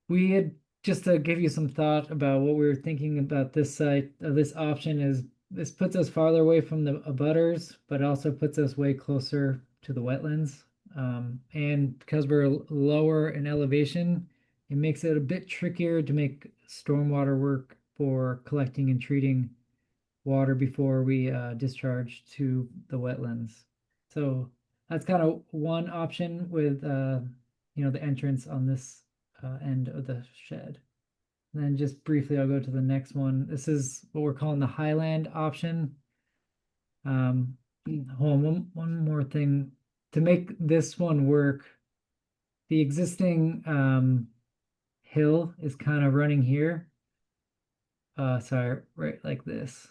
Speaker 2: We had, just to give you some thought about what we were thinking about this site, this option is, this puts us farther away from the abutters, but also puts us way closer to the wetlands. And because we're lower in elevation, it makes it a bit trickier to make stormwater work for collecting and treating water before we discharge to the wetlands. So that's kind of one option with the entrance on this end of the shed. And then just briefly, I'll go to the next one. This is what we're calling the Highland option. Hold on, one more thing. To make this one work, the existing hill is kind of running here. Sorry, right like this.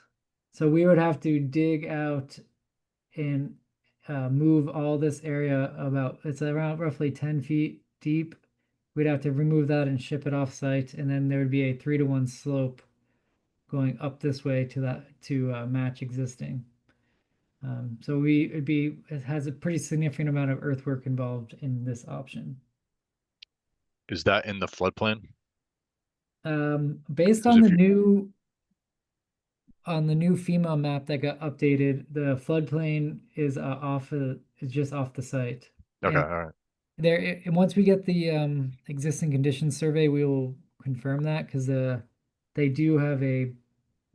Speaker 2: So we would have to dig out and move all this area it's around roughly 10 feet deep. We'd have to remove that and ship it off site, and then there would be a 3-to-1 slope going up this way to match existing. So it has a pretty significant amount of earthwork involved in this option.
Speaker 4: is that in the floodplain?
Speaker 2: Based
Speaker 4: 'Cause
Speaker 2: on
Speaker 4: if
Speaker 2: the
Speaker 4: you-
Speaker 2: new FEMA map that got updated, the floodplain is just off the site.
Speaker 4: Okay,
Speaker 2: And
Speaker 4: all right.
Speaker 2: and once we get the existing conditions survey, we will confirm that, because they do have a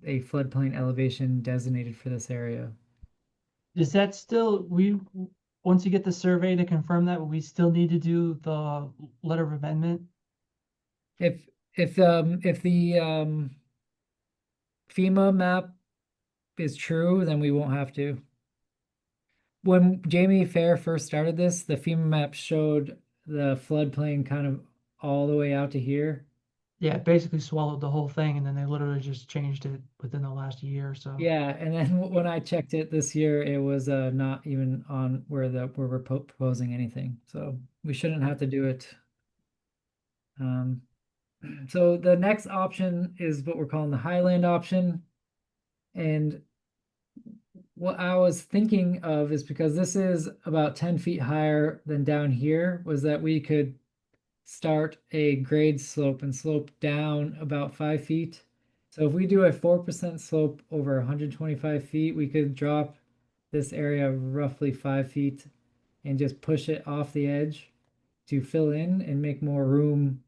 Speaker 2: floodplain elevation designated for this area.
Speaker 1: Is that still, once you get the survey to confirm that, we still need to do the letter of amendment?
Speaker 2: If the FEMA map is true, then we won't have to. When Jamie Fair first started this, the FEMA map showed the floodplain kind of all the way out to here.
Speaker 1: Yeah, it basically swallowed the whole thing, and then they literally just changed it within the last year or so.
Speaker 2: Yeah, and then when I checked it this year, it was not even on where we're proposing anything. So we shouldn't have to do it. So the next option is what we're calling the Highland option. And what I was thinking of is, because this is about 10 feet higher than down here, was that we could start a grade slope and slope down about 5 feet. So if we do a 4% slope over 125 feet, we could drop this area roughly 5 feet and just push it off the edge to fill in and make more room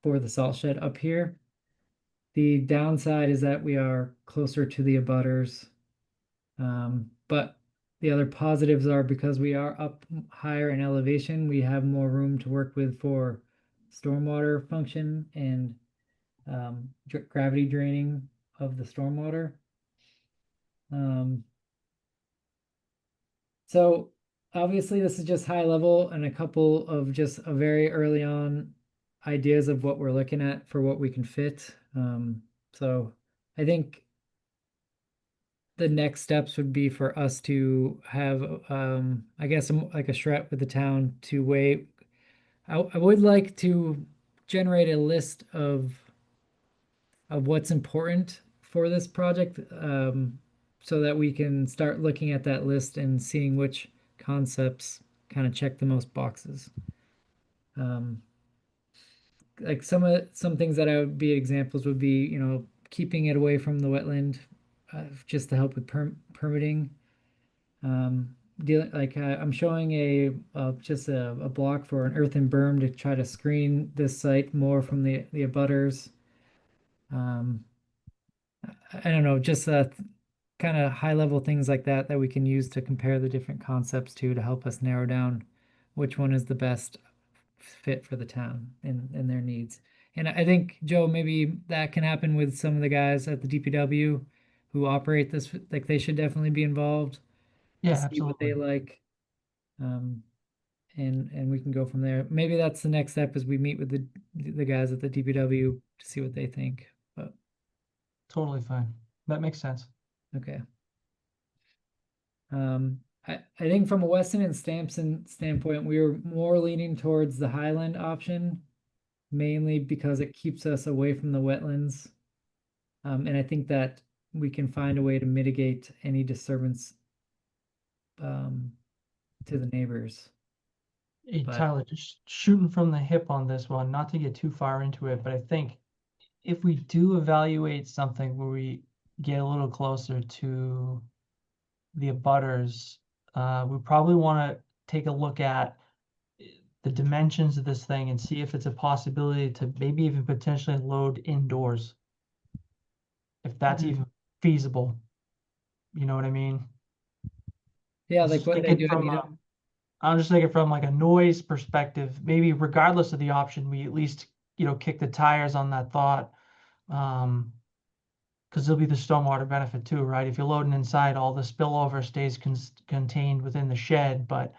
Speaker 2: for the salt shed up here. The downside is that we are closer to the abutters. But the other positives are, because we are up higher in elevation, we have more room to work with for stormwater function and gravity draining of the stormwater. So obviously this is just high level and a couple of just a very early on ideas of what we're looking at for what we can fit. So I think the next steps would be for us to have, I guess, like a charrette with the town to weigh. I would like to generate a list of what's important for this project, so that we can start looking at that list and seeing which concepts kind of check the most boxes. Like some things that I would be examples would be, keeping it away from the wetland, just to help with permitting. Dealing like I'm showing just a block for an earthen berm to try to screen this site more from the abutters. I don't know, just kind of high level things like that that we can use to compare the different concepts to help us narrow down which one is the best fit for the town and their needs. And I think, Joe, maybe that can happen with some of the guys at the DPW who operate this, like they should definitely be involved
Speaker 1: Yeah,
Speaker 2: to see what they
Speaker 1: absolutely.
Speaker 2: like. And we can go from there. Maybe that's the next step is we meet with the guys at the DPW to see what they think. But
Speaker 1: Totally fine. That makes sense.
Speaker 2: okay. I think from a Weston and Stampson standpoint, we were more leaning towards the Highland option, mainly because it keeps us away from the wetlands. And I think that we can find a way to mitigate any disturbance to the neighbors.
Speaker 1: Hey,
Speaker 2: But-
Speaker 1: Tyler, just shooting from the hip on this one, not to get too far into it, but I think if we do evaluate something where we get a little closer to the abutters, we probably want to take a look at the dimensions of this thing and see if it's a possibility to maybe even potentially load indoors. If that's
Speaker 2: Mhm.
Speaker 1: even feasible. You know what I mean?
Speaker 2: Yeah,
Speaker 1: Just
Speaker 2: like what they
Speaker 1: thinking
Speaker 2: do.
Speaker 1: from I'm just thinking from like a noise perspective, maybe regardless of the option, we at least, kick the tires on that thought. Because there'll be the stormwater benefit too, right? If you're loading inside, all the spillover stays contained within the shed. But,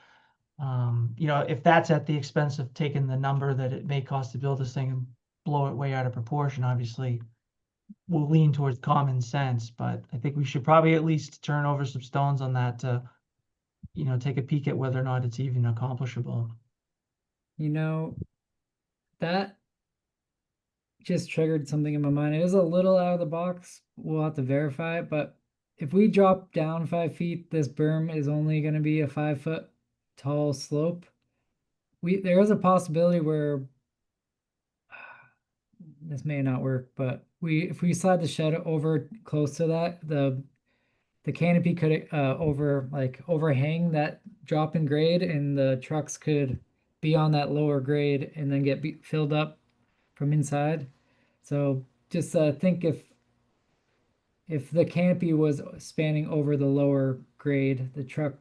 Speaker 1: if that's at the expense of taking the number that it may cost to build this thing and blow it way out of proportion, obviously, we'll lean towards common sense. But I think we should probably at least turn over some stones on that to, take a peek at whether or not it's even accomplishable.
Speaker 2: That just triggered something in my mind. It is a little out of the box. We'll have to verify it, but if we drop down 5 feet, this berm is only going to be a 5 foot tall slope. There is a possibility where this may not work, but if we slide the shed over close to that, the canopy could overhang that drop in grade, and the trucks could be on that lower grade and then get filled up from inside. So just think if the canopy was spanning over the lower grade, the truck,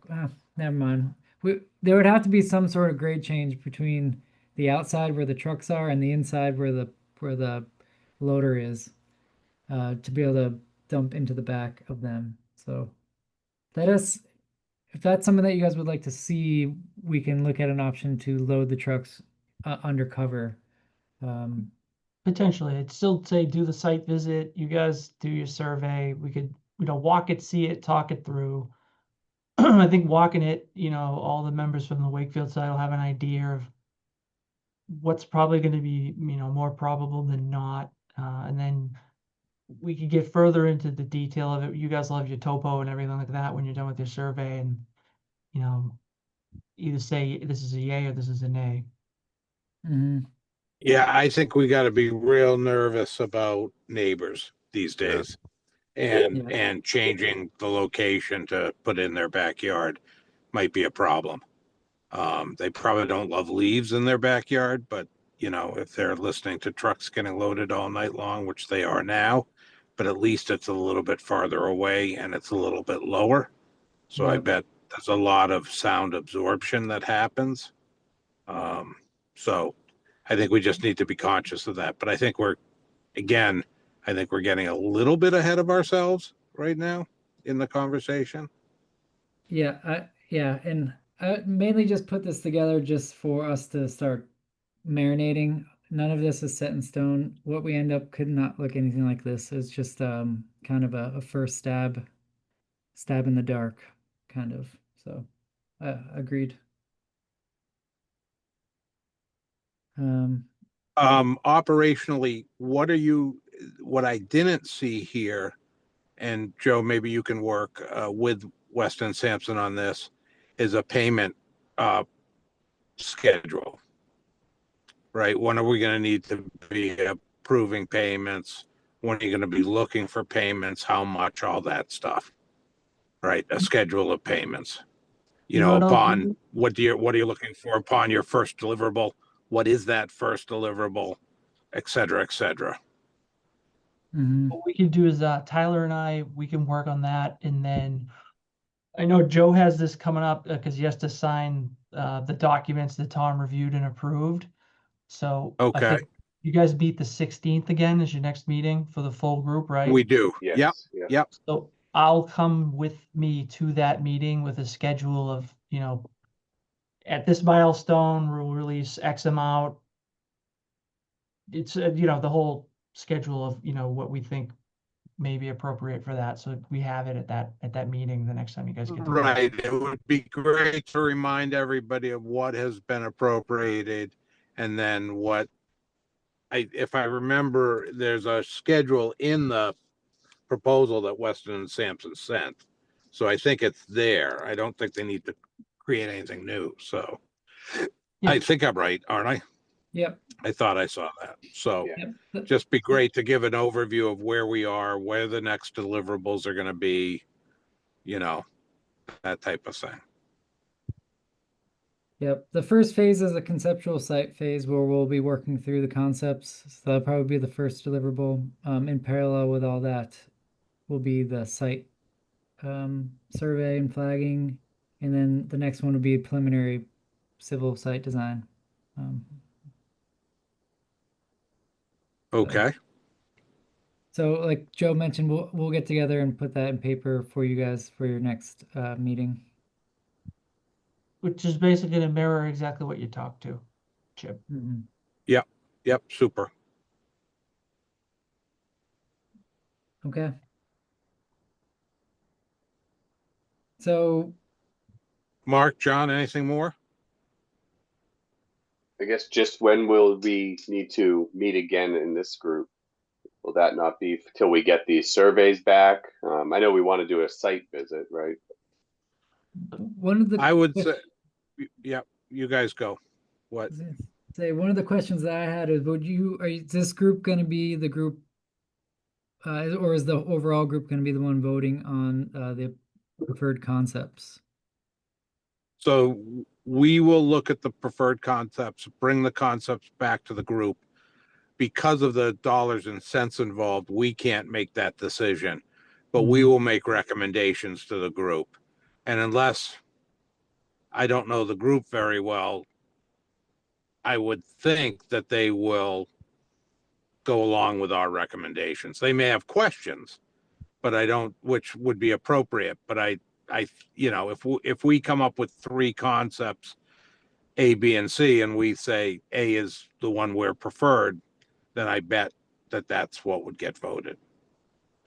Speaker 2: never mind. There would have to be some sort of grade change between the outside where the trucks are and the inside where the loader is, to be able to dump into the back of them. So if that's something that you guys would like to see, we can look at an option to load the trucks undercover.
Speaker 1: Potentially, I'd still say do the site visit. You guys do your survey. We could, walk it, see it, talk it through. I think walking it, all the members from the Wakefield side will have an idea of what's probably going to be, more probable than not. And then we could get further into the detail of it. You guys love your topo and everything like that when you're done with your survey, and, either say this is a yay or this is a nay.
Speaker 2: Mhm.
Speaker 5: Yeah, I think we got to be real nervous about neighbors these
Speaker 4: Yeah.
Speaker 5: days, and
Speaker 2: Yeah.
Speaker 5: and changing the location to put in their backyard might be a problem. They probably don't love leaves in their backyard, but if they're listening to trucks getting loaded all night long, which they are now, but at least it's a little bit farther away and it's a little bit lower. So I
Speaker 2: Yep.
Speaker 5: bet there's a lot of sound absorption that happens. So I think we just need to be conscious of that. But I think again, I think we're getting a little bit ahead of ourselves right now in the conversation.
Speaker 2: Yeah, and I mainly just put this together just for us to start marinating. None of this is set in stone. What we end up could not look anything like this. It's just kind of a first stab in the dark, kind of. So, agreed.
Speaker 5: Operationally, what I didn't see here, and Joe, maybe you can work with Weston Sampson on this, is a payment schedule, right? When are we going to need to be approving payments? When are you going to be looking for payments? How much? All that stuff, right? A schedule of payments. You know,
Speaker 1: what I'll
Speaker 5: upon
Speaker 1: do-
Speaker 5: what are you looking for upon your first deliverable? What is that first deliverable, et cetera, et cetera.
Speaker 2: Mhm.
Speaker 1: What we can do is Tyler and we can work on that, and then I know Joe has this coming up because he has to sign the documents that Tom reviewed and approved. So I
Speaker 5: Okay,
Speaker 1: think you guys meet the 16th again as your next meeting for the full group, right?
Speaker 5: we do. Yep,
Speaker 3: Yes, yeah.
Speaker 5: yep.
Speaker 1: So I'll come with me to that meeting with a schedule of, at this milestone, we'll release X amount. It's, the whole schedule of, what we think may be appropriate for that. So we have it at that meeting the next time you guys get together.
Speaker 5: Right. It would be great to remind everybody of what has been appropriated and then if I remember, there's a schedule in the proposal that Weston and Sampson sent. So I think it's there. I don't think they need to create anything new. So
Speaker 1: Yeah.
Speaker 5: I think I'm right, aren't I?
Speaker 2: Yep.
Speaker 5: I thought I saw that. So
Speaker 3: Yeah.
Speaker 2: Yep.
Speaker 5: just be great to give an overview of where we are, where the next deliverables are going to be, that type of thing.
Speaker 2: Yep. The first phase is a conceptual site phase where we'll be working through the concepts. So that'll probably be the first deliverable. In parallel with all that will be the site survey and flagging. And then the next one will be preliminary civil site design.
Speaker 5: Okay.
Speaker 2: So like Joe mentioned, we'll get together and put that in paper for you guys for your next meeting.
Speaker 1: Which is basically going to mirror exactly what you talked to, Chip.
Speaker 2: Mhm.
Speaker 5: Yep. Super.
Speaker 2: Okay. So
Speaker 5: Mark, John, anything more?
Speaker 3: I guess just when will we need to meet again in this group? Will that not be till we get these surveys back? I know we want to do a site visit, right?
Speaker 2: one of the
Speaker 5: I would say, yep, you guys go. What?
Speaker 2: say one of the questions that I had is, is this group going to be the group, or is the overall group going to be the one voting on the preferred concepts?
Speaker 5: So we will look at the preferred concepts, bring the concepts back to the group. Because of the dollars and cents involved, we can't make that decision, but we will make recommendations to the group. And unless I don't know the group very well, I would think that they will go along with our recommendations. They may have questions, but I don't, which would be appropriate. But if we come up with three concepts, A, B, and C, and we say A is the one we're preferred, then I bet that that's what would get voted.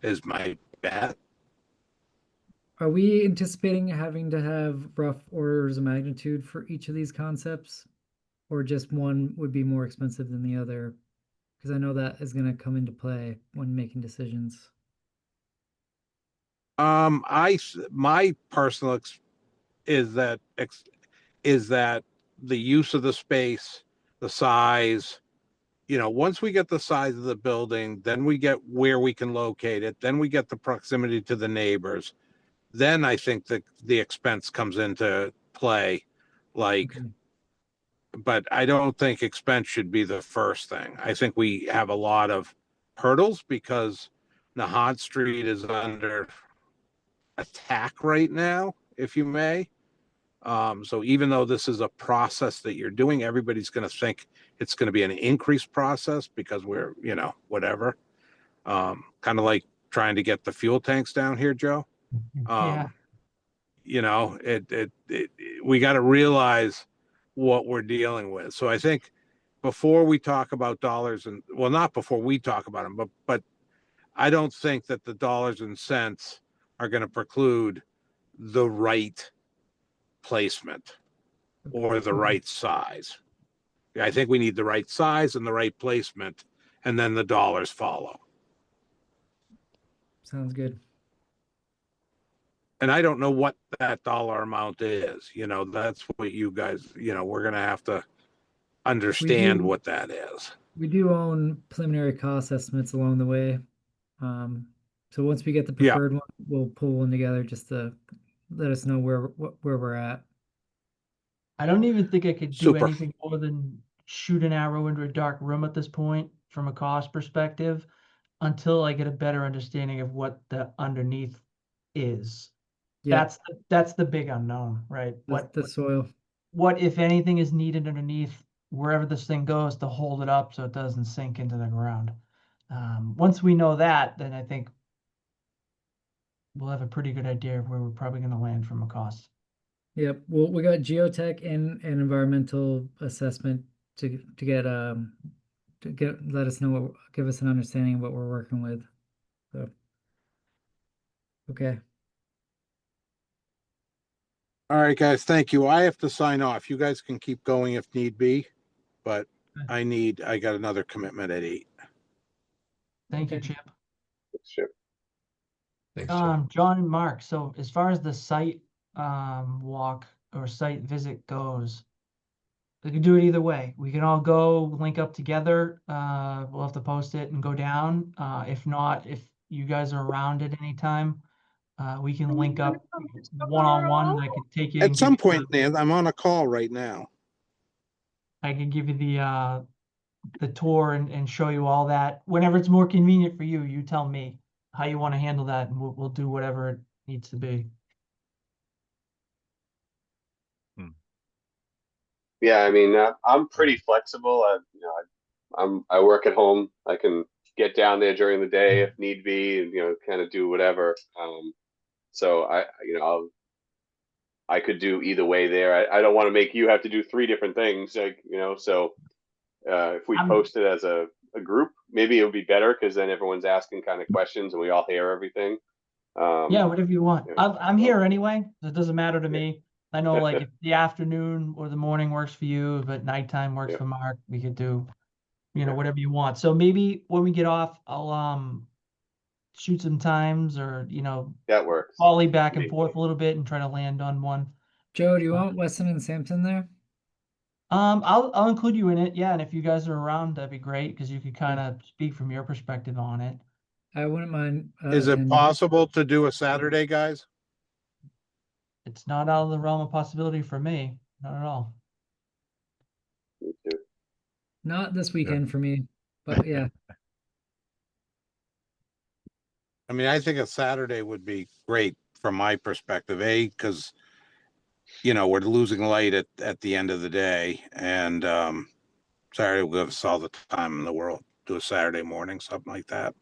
Speaker 5: Is my bet.
Speaker 2: Are we anticipating having to have rough orders of magnitude for each of these concepts, or just one would be more expensive than the other? Because I know that is going to come into play when making decisions.
Speaker 5: My personal is that the use of the space, the size, once we get the size of the building, then we get where we can locate it, then we get the proximity to the neighbors. Then I think that the expense comes into play. Like,
Speaker 2: Okay.
Speaker 5: but I don't think expense should be the first thing. I think we have a lot of hurdles because Nahant Street is under attack right now, if you may. So even though this is a process that you're doing, everybody's going to think it's going to be an increased process because we're, whatever. Kind of like trying to get the fuel tanks down here, Joe.
Speaker 1: Yeah,
Speaker 5: We got to realize what we're dealing with. So I think before we talk about dollars and, well, not before we talk about them, but I don't think that the dollars and cents are going to preclude the right placement or the right size. I think we need the right size and the right placement, and then the dollars follow.
Speaker 2: Sounds good.
Speaker 5: And I don't know what that dollar amount is. That's what you guys, we're going to have to understand
Speaker 2: do-
Speaker 5: what that is.
Speaker 2: We do own preliminary cost estimates along the way. So once we get the
Speaker 5: Yeah.
Speaker 2: preferred one, we'll pull one together just to let us know where we're at.
Speaker 1: I don't even think I could do
Speaker 5: Super.
Speaker 1: anything more than shoot an arrow into a dark room at this point from a cost perspective until I get a better understanding of what the underneath is.
Speaker 2: Yeah,
Speaker 1: That's the big unknown, right?
Speaker 2: the soil.
Speaker 1: What if anything is needed underneath wherever this thing goes to hold it up so it doesn't sink into the ground. Once we know that, then I think we'll have a pretty good idea of where we're probably going to land from a cost.
Speaker 2: Yep. Well, we got geotech and an environmental assessment to get let us know give us an understanding of what we're working with. So okay.
Speaker 5: All right, guys. Thank you. I have to sign off. You guys can keep going if need be, but I got another commitment at 8.
Speaker 1: Thank you,
Speaker 2: Okay.
Speaker 1: Chip.
Speaker 3: Sure.
Speaker 6: Thanks, Chip.
Speaker 1: John and Mark, so as far as the site walk or site visit goes, we can do it either way. We can all go link up together. We'll have to post it and go down. If not, if you guys are around at any time, we can link up one-on-one and I could take you.
Speaker 5: At some point, Nan, I'm on a call right now.
Speaker 1: I can give you the tour and show you all that. Whenever it's more convenient for you, you tell me how you want to handle that and we'll do whatever it needs to be.
Speaker 3: Yeah, I mean, I'm pretty flexible. I work at home. I can get down there during the day if need be, and kind of do whatever. So I could do either way there. I don't want to make you have to do 3 different things, So if we post it as a group, maybe it would be better because then everyone's asking kind of questions and we all hear everything.
Speaker 1: Yeah, whatever you want.
Speaker 3: Yeah.
Speaker 1: I'm here anyway. So it doesn't matter to
Speaker 3: Yeah.
Speaker 1: me. I know like if the afternoon or the morning works for you, but nighttime works
Speaker 3: Yeah.
Speaker 1: for Mark, we could do,
Speaker 3: Yeah.
Speaker 1: whatever you want. So maybe when we get off, I'll shoot some times or,
Speaker 3: That works.
Speaker 1: volley back and
Speaker 3: Me.
Speaker 1: forth a little bit and try to land on one.
Speaker 2: Joe, do you want Weston and Sampson there?
Speaker 1: I'll include you in it. Yeah. And if you guys are around, that'd be great because you could kind of speak from your perspective on it.
Speaker 2: I wouldn't mind.
Speaker 5: Is it
Speaker 2: attending.
Speaker 5: possible to do a Saturday, guys?
Speaker 1: It's not out of the realm of possibility for me. Not at all.
Speaker 3: Me too.
Speaker 2: Not this weekend for me, but yeah.
Speaker 5: I mean, I think a Saturday would be great from my perspective, because we're losing light at the end of the day, and Saturday will give us all the time in the world. Do a Saturday morning, something like that.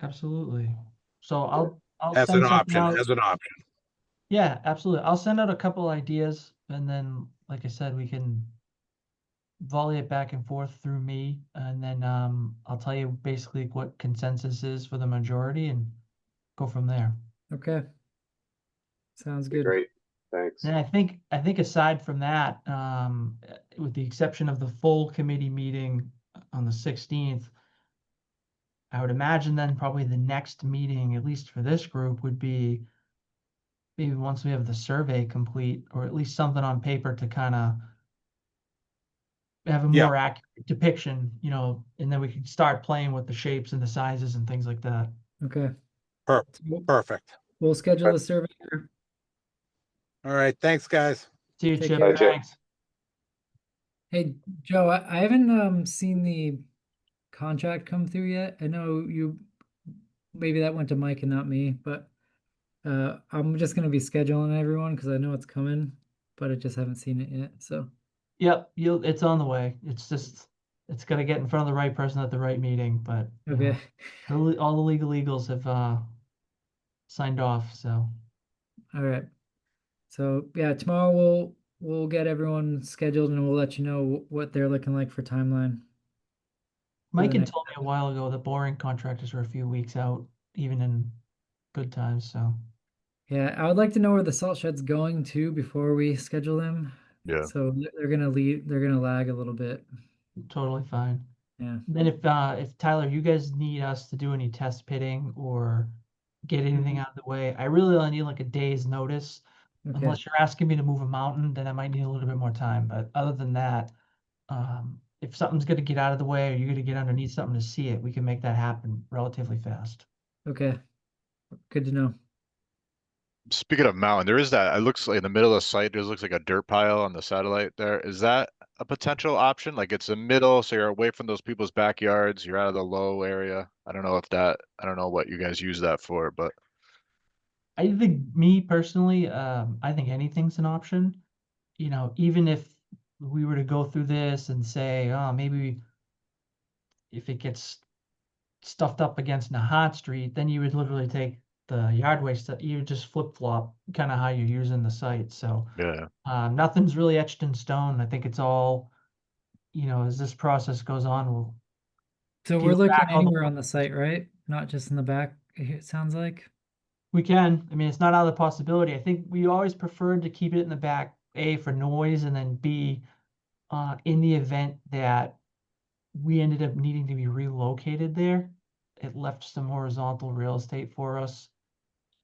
Speaker 1: Absolutely. So I'll
Speaker 5: As
Speaker 1: send
Speaker 5: an
Speaker 1: something
Speaker 5: option,
Speaker 1: out.
Speaker 5: as an option.
Speaker 1: Yeah, absolutely. I'll send out a couple ideas and then, like I said, we can volley it back and forth through me. And then I'll tell you basically what consensus is for the majority and go from there.
Speaker 2: Okay. Sounds
Speaker 3: Be
Speaker 2: good.
Speaker 3: great. Thanks.
Speaker 1: And I think aside from that, with the exception of the full committee meeting on the 16th, I would imagine then probably the next meeting, at least for this group, would be maybe once we have the survey complete, or at least something on paper to kind of have a
Speaker 5: Yeah.
Speaker 1: more accurate depiction, and then we can start playing with the shapes and the sizes and things like that.
Speaker 2: Okay.
Speaker 5: Perfect.
Speaker 2: We'll schedule the survey here.
Speaker 5: All right. Thanks, guys.
Speaker 1: See you,
Speaker 2: Take
Speaker 1: Chip.
Speaker 2: care.
Speaker 3: Bye, Chip.
Speaker 1: Thanks.
Speaker 2: Hey, Joe, I haven't seen the contract come through yet. I know maybe that went to Mike and not me, but I'm just gonna be scheduling everyone because I know it's coming. but I just haven't seen it yet. So
Speaker 1: Yep, it's on the way. It's just, it's gonna get in front of the right person at the right meeting, but you
Speaker 2: okay,
Speaker 1: know, all the legal eagles have signed off, so.
Speaker 2: all right. So yeah, tomorrow we'll get everyone scheduled and we'll let you know what they're looking like for timeline.
Speaker 1: Mike had
Speaker 2: next
Speaker 1: told me a while ago that boring contractors are a few weeks out, even in good times, so.
Speaker 2: Yeah, I would like to know where the salt shed's going to before we schedule them.
Speaker 4: Yeah.
Speaker 2: So they're gonna leave. They're gonna lag a little bit.
Speaker 1: Totally fine.
Speaker 2: Yeah.
Speaker 1: Then if Tyler, you guys need us to do any test pitting or get anything out of the way, I really only need like a day's notice.
Speaker 2: Okay.
Speaker 1: Unless you're asking me to move a mountain, then I might need a little bit more time. But other than that, if something's gonna get out of the way or you're gonna get underneath something to see it, we can make that happen relatively fast.
Speaker 2: Okay. Good to know.
Speaker 4: Speaking of mountain, there is that, it looks like in the middle of the site, there looks like a dirt pile on the satellite there. Is that a potential option? Like it's the middle, so you're away from those people's backyards, you're out of the low area. I don't know if that, I don't know what you guys use that for, but
Speaker 1: I think me personally, I think anything's an option. You know, even if we were to go through this and say, oh, maybe if it gets stuffed up against Nahat Street, then you would literally take the yard waste that you would just flip flop kind of how you're using the site. So
Speaker 4: yeah.
Speaker 1: nothing's really etched in stone. I think it's all, you know, as this process goes on, we'll
Speaker 2: So we're
Speaker 1: peel
Speaker 2: looking
Speaker 1: back all the.
Speaker 2: anywhere on the site, right? Not just in the back, it sounds like.
Speaker 1: We can. I mean, it's not out of the possibility. I think we always preferred to keep it in the back, A, for noise, and then B, in the event that we ended up needing to be relocated there, it left some horizontal real estate for us.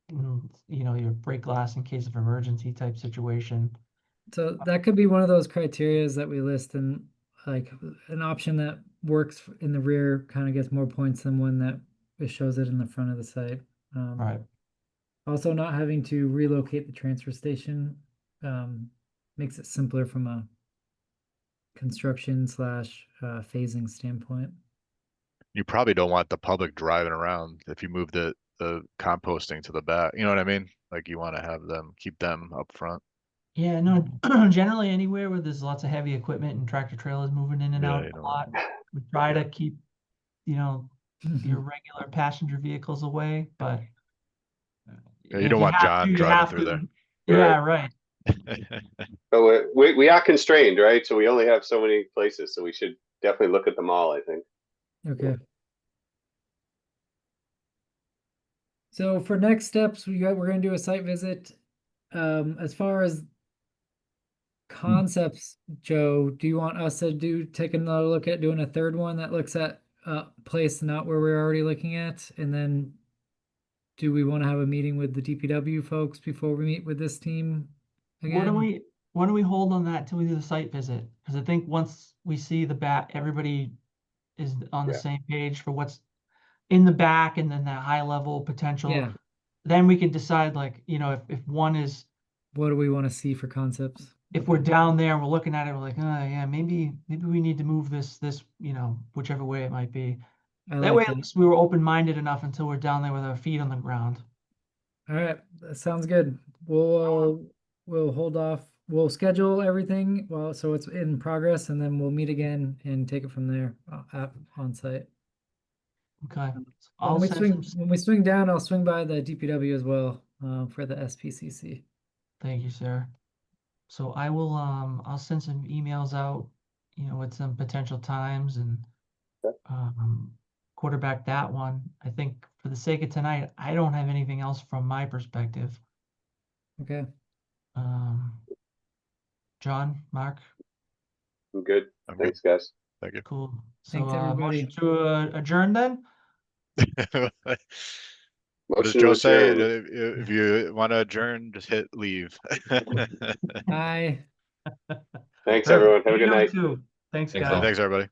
Speaker 1: You know, your break glass in case of emergency type situation.
Speaker 2: So that could be one of those criterias that we list, and like an option that works in the rear kind of gets more points than one that it shows it in the front of the site.
Speaker 1: Right.
Speaker 2: Also, not having to relocate the transfer station makes it simpler from a construction slash phasing standpoint.
Speaker 4: You probably don't want the public driving around if you move the composting to the back. You know what I mean? Like you want to have them, keep them up front.
Speaker 1: Yeah, no, generally anywhere where there's lots of heavy equipment and tractor trailers moving in and
Speaker 4: Yeah,
Speaker 1: out
Speaker 4: you
Speaker 1: a
Speaker 4: don't
Speaker 1: lot, we try
Speaker 4: Yeah.
Speaker 1: to keep, you know, your regular passenger vehicles away, but
Speaker 4: Yeah, you
Speaker 1: if
Speaker 4: don't
Speaker 1: you
Speaker 4: want
Speaker 1: have to,
Speaker 4: John
Speaker 1: you
Speaker 4: driving
Speaker 1: have
Speaker 4: through
Speaker 1: to.
Speaker 4: there.
Speaker 1: Yeah, right.
Speaker 3: So we are constrained, right? So we only have so many places, so we should definitely look at them all, I think.
Speaker 2: Okay. So for next steps, we're gonna do a site visit. As far as concepts, Joe, do you want us to take another look at doing a third one that looks at a place not where we're already looking at? And then do we want to have a meeting with the DPW folks before we meet with this team
Speaker 1: Why don't
Speaker 2: again?
Speaker 1: we hold on that till we do the site visit? Because I think once we see the back, everybody is on the
Speaker 3: Yeah.
Speaker 1: same page for what's in the back and then that high level potential.
Speaker 2: Yeah.
Speaker 1: Then we can decide, like, you know, if one is,
Speaker 2: What do we want to see for concepts?
Speaker 1: if we're down there and we're looking at it, we're like, oh yeah, maybe we need to move this, you know, whichever way it might be.
Speaker 2: I
Speaker 1: That
Speaker 2: like
Speaker 1: way, at
Speaker 2: that.
Speaker 1: least we were open-minded enough until we're down there with our feet on the ground.
Speaker 2: All right, that sounds good. We'll hold off. We'll schedule everything well, so it's in progress, and then we'll meet again and take it from there on site.
Speaker 1: Okay.
Speaker 2: When we swing down, I'll swing by the DPW as well for the SPCC.
Speaker 1: Thank you, sir. So I will, I'll send some emails out, you know, with some potential times and quarterback that one. I think for the sake of tonight, I don't have anything else from my perspective.
Speaker 2: Okay.
Speaker 1: John, Mark,
Speaker 3: I'm good.
Speaker 4: I'm good.
Speaker 3: Thanks, guys.
Speaker 4: Thank you.
Speaker 1: cool. So
Speaker 2: Thanks, everybody.
Speaker 1: motion to adjourn then?
Speaker 4: What does
Speaker 3: Motion to
Speaker 4: Joe say?
Speaker 3: adjourn.
Speaker 4: If you want to adjourn, just hit leave.
Speaker 2: Bye.
Speaker 3: Thanks,
Speaker 1: Perfect.
Speaker 3: everyone. Have a
Speaker 1: You
Speaker 3: good
Speaker 1: know
Speaker 3: night.
Speaker 1: too. Thanks,
Speaker 6: Thanks
Speaker 1: guys.
Speaker 6: all.
Speaker 4: Thanks, everybody.